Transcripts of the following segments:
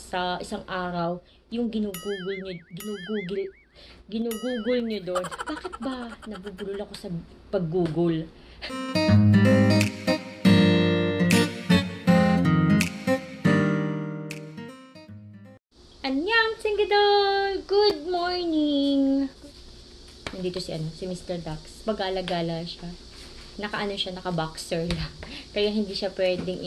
sa isang araw yung ginugugol nyo doon. Bakit ba nabubulol ako sa pag-google? Annyeong Tsinggidol! Good morning! Nandito si Mr. Dax. Pag-alagala siya. Naka-boxer lang. Kaya hindi siya pwedeng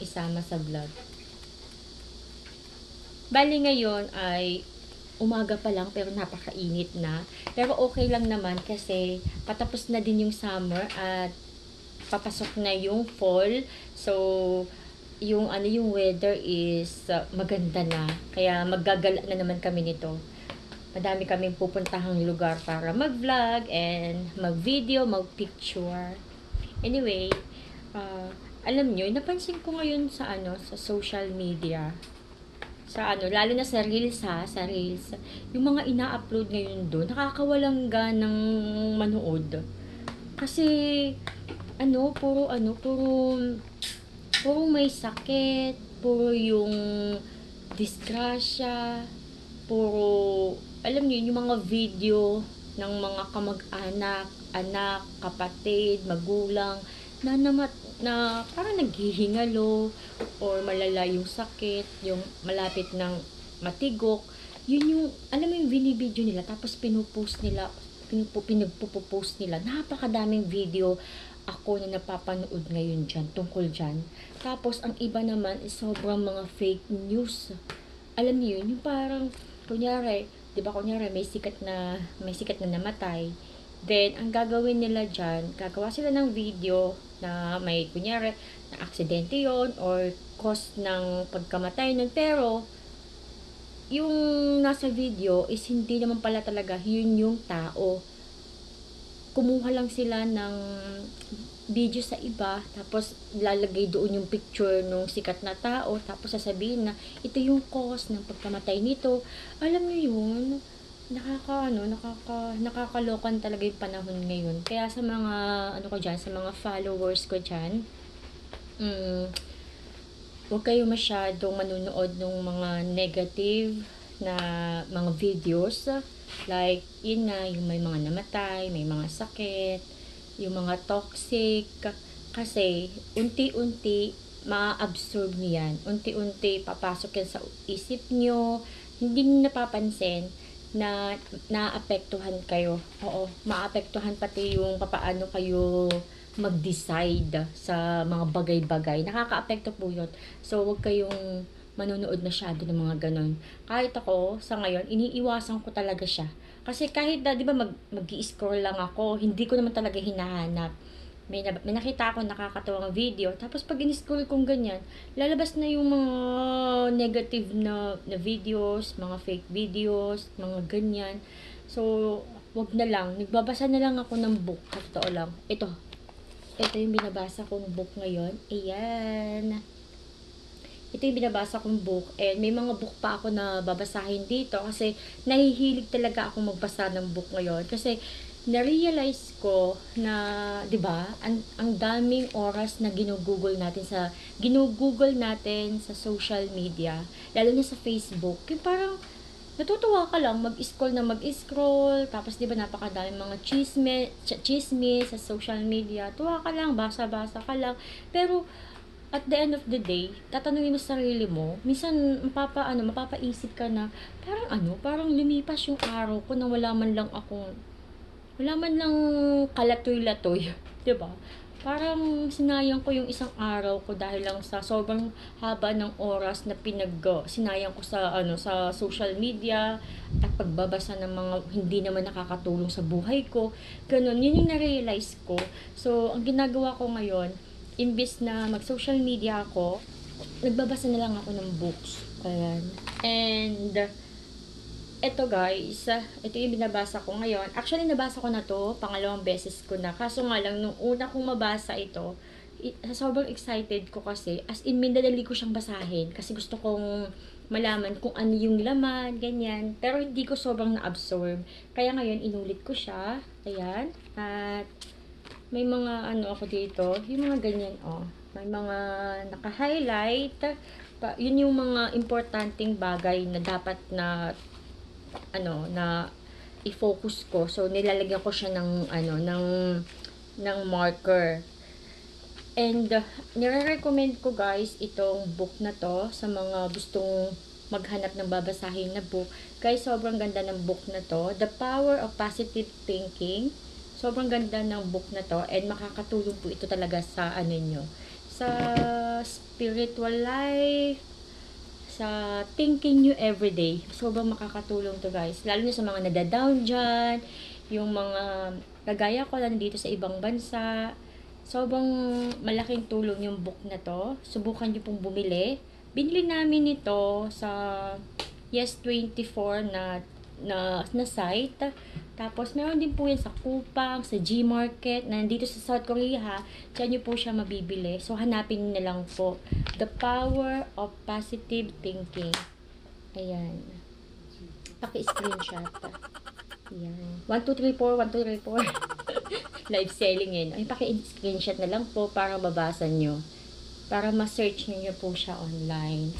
isama sa vlog. Bali ngayon ay umaga pa lang pero napakainit na. Pero okay lang naman kasi patapos na din yung summer at papasok na yung fall. So, yung weather is maganda na. Kaya maggagala na naman kami nito. Madami kaming pupuntahang lugar para mag-vlog and mag-video, mag-picture. Anyway, alam nyo, napansin ko ngayon sa social media, lalo na sa Reels sa Reels, yung mga ina-upload ngayon doon, nakakawalang ganang manood. Kasi, puro may sakit, puro yung disgrasya, puro, alam niyo, yung mga video ng mga kamag-anak, anak, kapatid, magulang, na parang naghihingalo or malala yung sakit, yung malapit ng matigok. Yun yung, alam mo yung binibideo nila, tapos pinagpo-post nila. Napakadaming video ako na napapanood ngayon dyan, tungkol dyan. Tapos, ang iba naman is sobrang mga fake news. Alam niyo yun, yung parang, kunyari, may sikat na namatay. Then, ang gagawin nila dyan, gagawa sila ng video na may, kunyari, na aksidente yon or cause ng pagkamatay nun. Pero, yung nasa video is hindi naman pala talaga yun yung tao. Kumuha lang sila ng video sa iba, tapos lalagay doon yung picture ng sikat na tao, tapos sasabihin na ito yung cause ng pagkamatay nito. Alam niyo yun, nakakalokan talaga yung panahon ngayon. Kaya sa mga sa mga followers ko diyan, huwag kayo masyadong manunood ng mga negative na mga videos, like yun nga, yung may mga namatay, may mga sakit, yung mga toxic, kasi unti-unti ma-absorb niyan, unti-unti papasok yan sa isip nyo, hindi nyo napapansin na naapektuhan kayo. Oo, maapektuhan pati yung papaano kayo mag-decide sa mga bagay-bagay. Nakakaapekto po yun. So, huwag kayong manonood masyado ng mga ganon. Kahit ako, sa ngayon, iniiwasan ko talaga siya. Kasi kahit di ba mag-i-scroll lang ako, hindi ko naman talaga hinahanap. May nakita ako nakakatawang video, tapos pag in-scroll kong ganyan, lalabas na yung mga negative na videos, mga fake videos, mga ganyan. So, wag na lang. Nagbabasa na lang ako ng book. Totoo lang. Ito yung binabasa kong book ngayon. Ayan. Ito yung binabasa kong book, and may mga book pa ako na babasahin dito kasi nahihilig talaga akong magbasa ng book ngayon kasi na-realize ko na, 'di ba, ang daming oras na ginugugol natin sa social media, lalo na sa Facebook. Yung parang natutuwa ka lang mag-scroll, tapos 'di ba napakadaming mga chismis sa social media. Tuwa ka lang, basa-basa ka lang. Pero at the end of the day, tatanungin mo sa sarili mo, minsan mapapaisip ka na, parang lumipas yung araw ko na wala man lang kalatoy-latoy, 'di ba? Parang sinayang ko yung isang araw ko dahil lang sa sobrang haba ng oras na sinayang ko sa social media at pagbabasa ng mga hindi naman nakakatulong sa buhay ko. Ganun, yun yung na-realize ko. So, ang ginagawa ko ngayon, imbis na mag-social media ako, nagbabasa na lang ako ng books. Ayan. And, eto guys, ito yung binabasa ko ngayon. Actually, nabasa ko na to, pangalawang beses ko na. Kaso nga lang, nung una kong mabasa ito, sobrang excited ko kasi, as in, minadali ko siyang basahin. Kasi gusto kong malaman kung ano yung laman, ganyan. Pero hindi ko sobrang na-absorb. Kaya ngayon, inulit ko siya. Ayan. At, may mga ako dito, yung mga ganyan, may mga naka-highlight, Yun yung mga importanteng bagay na dapat na na i-focus ko. So nilalagyan ko siya ng ng marker. And nire-recommend ko guys itong book na to sa mga gustong maghanap ng babasahin na book. Guys, sobrang ganda ng book na to. The Power of Positive Thinking. Sobrang ganda ng book na to and makakatulong po ito talaga sa nyo, sa spiritual life, sa thinking nyo everyday. Sobrang makakatulong to guys. Lalo na sa mga nadadown dyan, yung mga kagaya ko lang dito sa ibang bansa. Sobrang malaking tulong yung book na to. Subukan nyo pong bumili. Binili namin ito sa Yes24 na site. Tapos, meron din po yan sa Coupang, sa Gmarket, na nandito sa South Korea, ha. Diyan nyo po siya mabibili. So, hanapin nyo na lang po. The Power of Positive Thinking. Ayan. Paki-screenshot. Ayan. 1234, 1234. Live selling yun. Ay, paki-screenshot na lang po para mabasa nyo. Para ma-search nyo po siya online.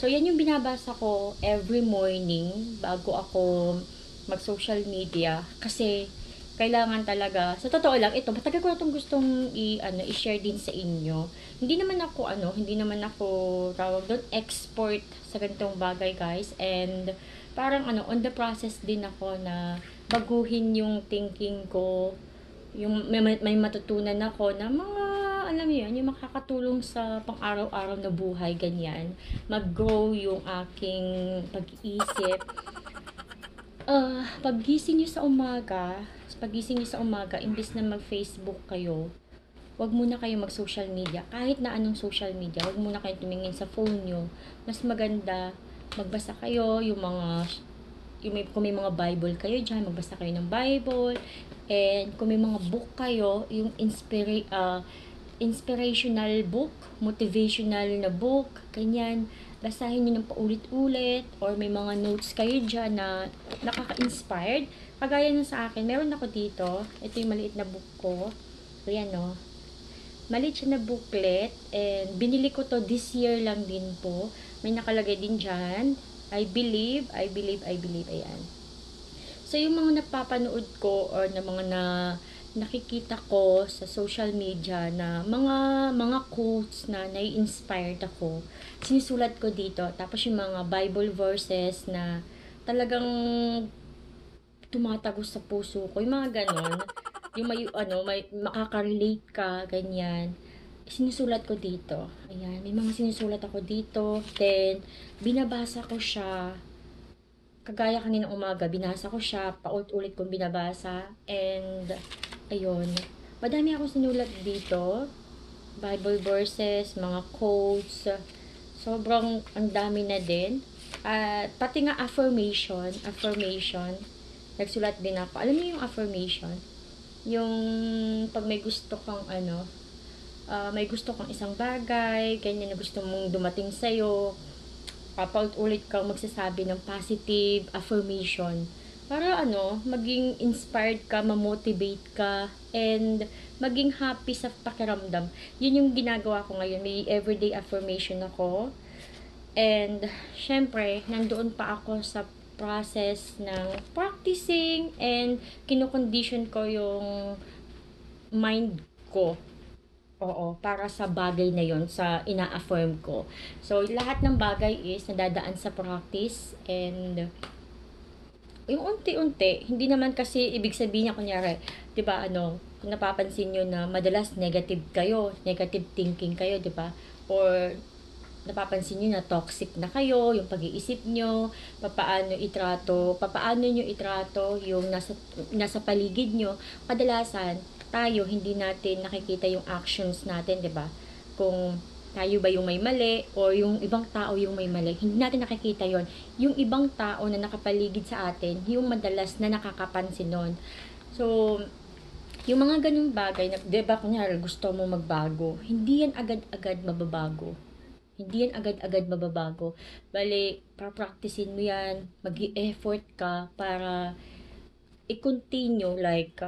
So, yan yung binabasa ko every morning bago ako mag-social media. Kasi, kailangan talaga, sa totoo lang, ito, matagal ko na itong gustong i-share din sa inyo. Hindi naman ako, tawag doon, expert sa ganitong bagay, guys. And, parang, on the process din ako na baguhin yung thinking ko. Yung may matutunan ako na mga, alam mo yun, yung makakatulong sa pang-araw-araw na buhay, ganyan. Mag-grow yung aking pag-iisip. Paggising nyo sa umaga, imbes na mag-Facebook kayo, wag muna kayo mag-social media. Kahit na anong social media, wag muna kayo tumingin sa phone nyo. Mas maganda, magbasa kayo, kung may mga Bible kayo dyan, magbasa kayo ng Bible. And kung may mga book kayo, yung inspirational book, motivational na book, ganyan, basahin nyo ng paulit-ulit, or may mga notes kayo dyan na nakaka-inspired. Kagaya nung sa akin, meron ako dito, ito yung maliit na book ko, ayan o, maliit siya na booklet, and binili ko to this year lang din po, may nakalagay din dyan, I believe, ayan. So, yung mga napapanood ko, or na mga nakikita ko sa social media na mga quotes na nai-inspired ako, sinusulat ko dito. Tapos yung mga Bible verses na talagang tumatagos sa puso ko, yung mga ganon, yung may makaka-relate ka, ganyan, sinusulat ko dito. Ayan, may mga sinusulat ako dito, then binabasa ko siya. Kagaya kaninang umaga, binasa ko siya, paulit-ulit kong binabasa, and ayun, madami akong sinulat dito, Bible verses, mga quotes, sobrang ang dami na din. At pati nga affirmation, nagsulat din ako. Alam niyo yung affirmation? Yung pag may gusto kang may gusto kang isang bagay, ganyan na gusto mong dumating sa'yo, paulit-ulit kang magsasabi ng positive affirmation para maging inspired ka, ma-motivate ka, and maging happy sa pakiramdam. Yun yung ginagawa ko ngayon. May everyday affirmation ako. And syempre, nandoon pa ako sa process ng practicing, and kino-condition ko yung mind ko. Oo, para sa bagay na yon, sa ina-affirm ko. So, lahat ng bagay is nadadaan sa practice, and yung unti-unti, hindi naman kasi ibig sabihin niya, kunyari, 'di ba, kung napapansin niyo na madalas negative thinking kayo, 'di ba? Or napapansin niyo na toxic na kayo, yung pag-iisip niyo, papaano niyo itrato yung nasa paligid niyo. Kadalasan tayo hindi natin nakikita yung actions natin, 'di ba? Kung tayo ba yung may mali, o yung ibang tao yung may mali, hindi natin nakikita yon. Yung ibang tao na nakapaligid sa atin, yung madalas na nakakapansin nun. So, yung mga ganung bagay, diba, kunyari, gusto mo magbago, hindi yan agad-agad mababago. Bale, pra-practicein mo yan, mag-i-effort ka para i-continue, like,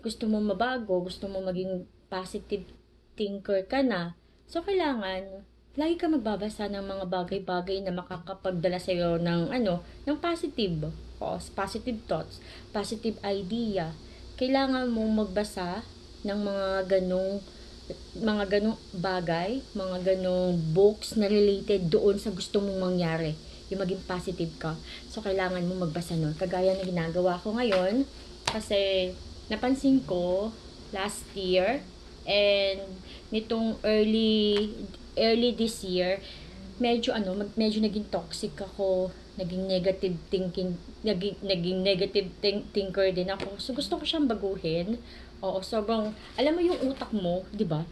gusto mo mabago, gusto mo maging positive thinker ka na, so kailangan lagi ka magbabasa ng mga bagay-bagay na makakapagdala sa'yo ng ng positive o positive thoughts, positive idea. Kailangan mong magbasa ng mga ganong bagay, mga ganong books na related doon sa gusto mong mangyari, yung maging positive ka. So, kailangan mong magbasa nun. Kagaya na ginagawa ko ngayon, kasi napansin ko last year and nitong early this year, medyo naging toxic ako, naging negative thinking, naging negative thinker din ako. So gusto ko siyang baguhin. Oo, sobrang alam mo yung utak mo, 'di ba?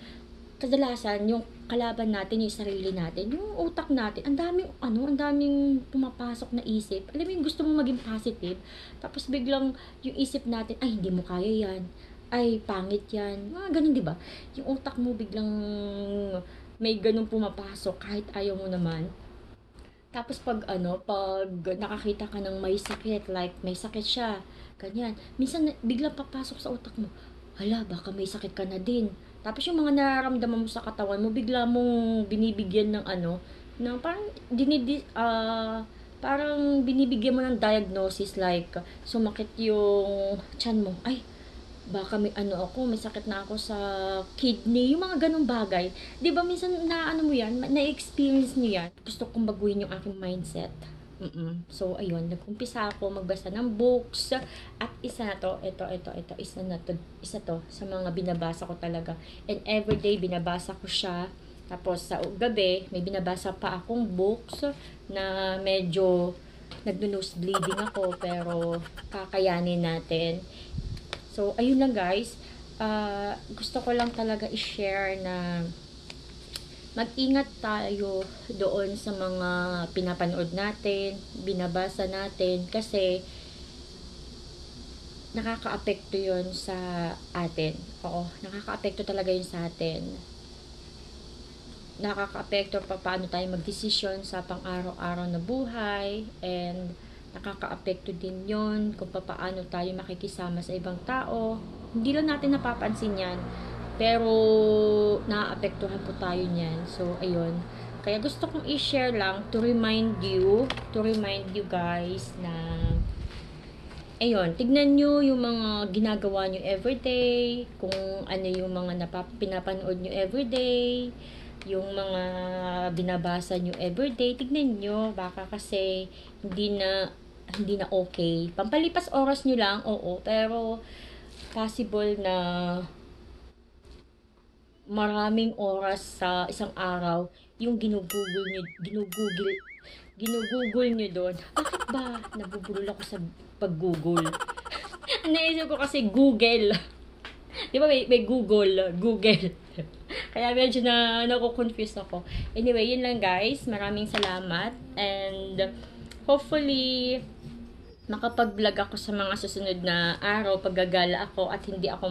Kadalasan yung kalaban natin yung sarili natin, yung utak natin, ang daming pumapasok na isip. Alam mo yung gusto mong maging positive, tapos biglang yung isip natin, ay hindi mo kaya yan, ay pangit yan, mga ganun, di ba? Yung utak mo biglang may ganun pumapasok kahit ayaw mo naman. Tapos pag nakakita ka ng may sakit, like may sakit siya, ganyan. Minsan biglang papasok sa utak mo, hala, baka may sakit ka na din. Tapos yung mga nararamdaman mo sa katawan mo, bigla mong binibigyan ng ng parang binibigyan mo ng diagnosis, like sumakit yung tiyan mo. Ay, baka may sakit na ako sa kidney, yung mga ganong bagay. 'Di ba minsan mo 'yan, na-experience niyo 'yan. Gusto kong baguhin yung aking mindset. So ayun, nag-umpisa ako magbasa ng books at isa na to, isa to sa mga binabasa ko talaga. And everyday binabasa ko siya. Tapos sa gabi, may binabasa pa akong books na medyo nagno-nose bleeding ako, pero kakayanin natin. So, ayun lang guys. Gusto ko lang talaga i-share na mag-ingat tayo doon sa mga pinapanood natin, binabasa natin, kasi nakakaapekto yun sa atin. Oo, nakakaapekto talaga yun sa atin. Nakakaapekto pa paano tayo magdesisyon sa pang-araw-araw na buhay, and nakakaapekto din yon kung paano tayo makikisama sa ibang tao. Hindi lang natin napapansin yan, pero naaapektuhan po tayo niyan. So, ayun. Kaya gusto kong i-share lang to remind you guys na ayun, tignan nyo yung mga ginagawa nyo everyday, kung ano yung mga pinapanood nyo everyday, yung mga binabasa nyo everyday, tignan nyo, baka kasi hindi na okay. Pampalipas oras nyo lang, oo, pero possible na maraming oras sa isang araw yung ginugugol nyo doon. Bakit ba nabubulol ako sa pag-google? Naisip ko kasi Google. Di ba may Google. Kaya medyo nako-confuse ako. Anyway, yun lang guys. Maraming salamat. And hopefully, makapag-vlog ako sa mga susunod na araw, paggagala ako, at hindi ako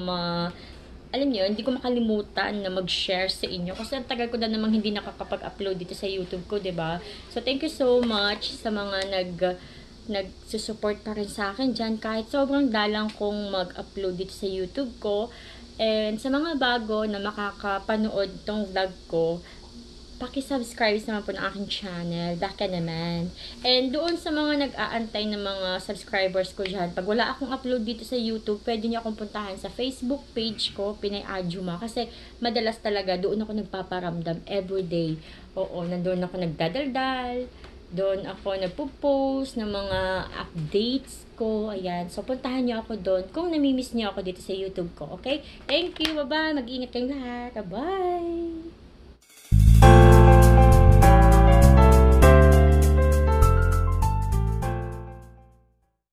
alam niyo, hindi ko makalimutan na mag-share sa inyo. Kasi ang tagal ko na namang hindi nakakapag-upload dito sa YouTube ko, 'di ba? So, thank you so much sa mga nagsusupport pa rin sa akin dyan, kahit sobrang dalang kong mag-upload dito sa YouTube ko. And sa mga bago na makakapanood tong vlog ko, paki-subscribe naman po ng aking channel. Baka naman. And doon sa mga nag-aantay ng mga subscribers ko dyan, pag wala akong upload dito sa YouTube, pwede niyo akong puntahan sa Facebook page ko, Pinay Ajuma. Kasi madalas talaga, doon ako nagpaparamdam everyday. Oo, nandoon ako nagdadaldal. Doon ako nagpo-post ng mga updates ko. Ayan. So, puntahan niyo ako doon kung namimiss niyo ako dito sa YouTube ko. Okay? Thank you. Bye-bye. Mag-ingat kayong lahat. Bye-bye.